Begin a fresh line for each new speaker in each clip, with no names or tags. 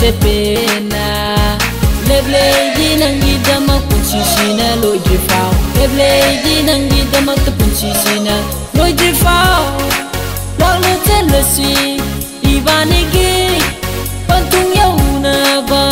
se pena leble di nangi dama kunci sina loi drifao leble di nangi dama kunci sina loi drifao lalu telesi ibani gi pantung yau na ba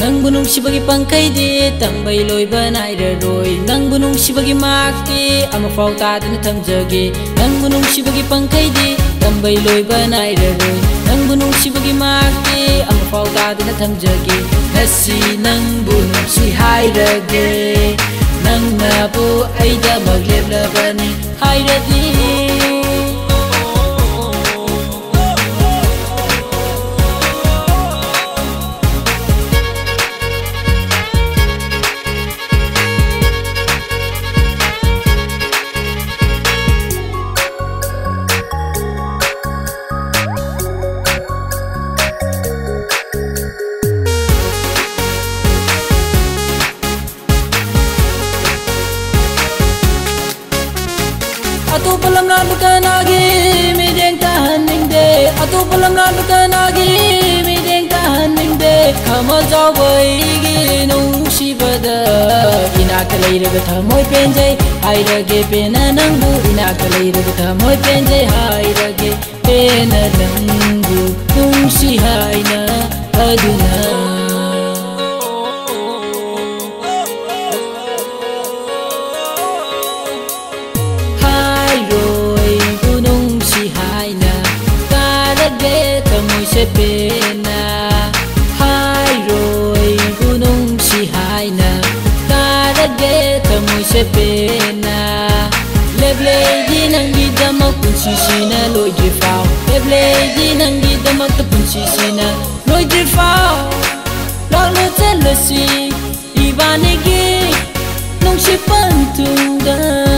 Nang bunung sibagi pangkai di tambay loy banay roy nang bunung sibagi makti ama fauta din thamjage nang bunung sibagi pangkai di tambay loy banay roy nang bunung sibagi makti ama fauta din thamjage nasi nang bunung si hairage nang nabu aida magleb labani hairadi Atu palam na dukan agi mi deng tahan ning de atu palam na dukan agi mi deng tahan ning de khama jaw bai gi nung si bada ina kalai ra tha moi pen jai hai ra ge pena nang bu ina kalai ra tha moi pen jai hai ra ge pena nang bu nung si hai na aduna se pena hai rồi gunung si hai na karage tamoi se pena leble di nang di dama kunci sina loi drifao leble di nang di dama kunci sina loi drifao lalu telesi ibani gi nong si pantung da